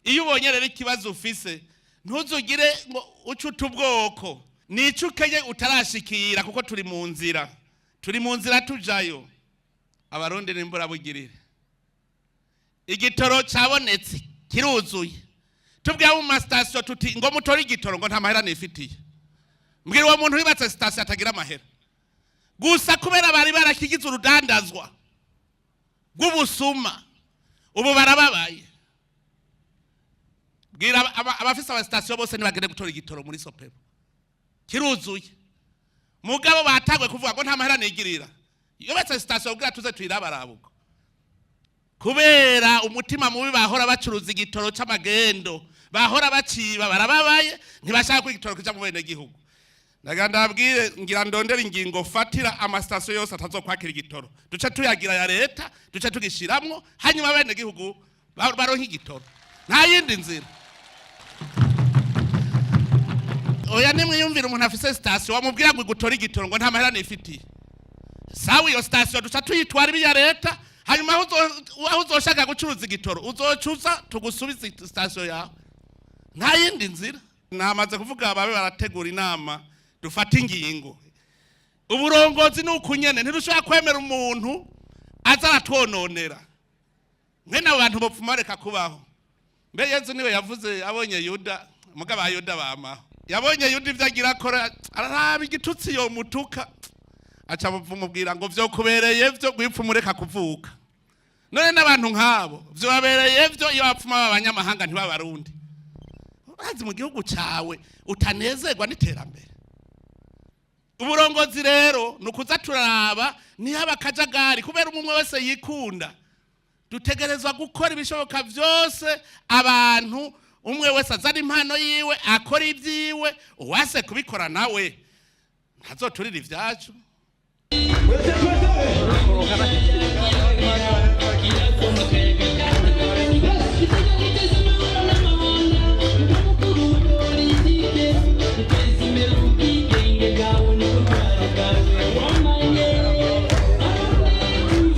iyo ubonye rero ikibazo ufise ntuzugire ngo ucuta ubwoko nico ukenye utarashikira kuko turi mu nzira tujayo. Abarundi nimbura bugirire igitoro cabonetse kiruzuye tubwiye mu station tuti ngo mutori igitoro ngo nta mahera nifitiye. Mbwira uwo muntu wibatse station atagira amahera gusa kubera bari barakigize urudandazwa rw'ubusuma ubu barababaye. Bwira abafisa ba station bose nibagende gutora igitoro muri SOPEBU kiruzuye mugabo batagwe kuvuga ngo nta mahera nigirira. Yubatse station bwira tuze tuyirabarabuko kubera umutima mubi bahora bacuruza igitoro c'amagendo bahora baciba barababaye ntibashaka ko igitoro kija mu bene gihugu. Ndaganda abwire ngira ndondera ingingo fatira ama station yose atazokwakira igitoro duce tuyagira ya leta duce tugishiramwo hanyuma bene gihugu baronka igitoro nta yindi nzira. Oya nimwiyumvira umuntu afise station wamubwira ngo gutora igitoro ngo nta mahera nifitiye. Sawa iyo station duca tuyitwara biya leta hanyuma aho uzoshaka gucuruza igitoro uzocuza tugusubiza station yawe nta yindi nzira. Namaze kuvuga ababe barategura inama dufata ingingo. Uburongozi nukunyene ntirushaka kwemera umuntu azaratwononera mwene abantu bopfumareka kubaho. Mbe Yesu niwe yavuze abonye Yuda mugaba Yuda bama yabonye Yuda ivyagira akora araraba igitutsi yo mutuka aca bumubwira ngo vyo kubereye vyo gwipfumureka kuvuka. None n'abantu nkabo vyo babereye vyo iyo bapfuma abanyamahanga ntibabarundi. Urazi mu gihugu cawe utanezerwa n'iterambere. Uburongozi rero nukuza turaraba niho abakajagari kubera umwe wese yikunda. Dutegerezwa gukora ibishoboka vyose abantu umwe wese azana impano yiwe akora ivyiwe uwase kubikora nawe ntazoturira ivyacu.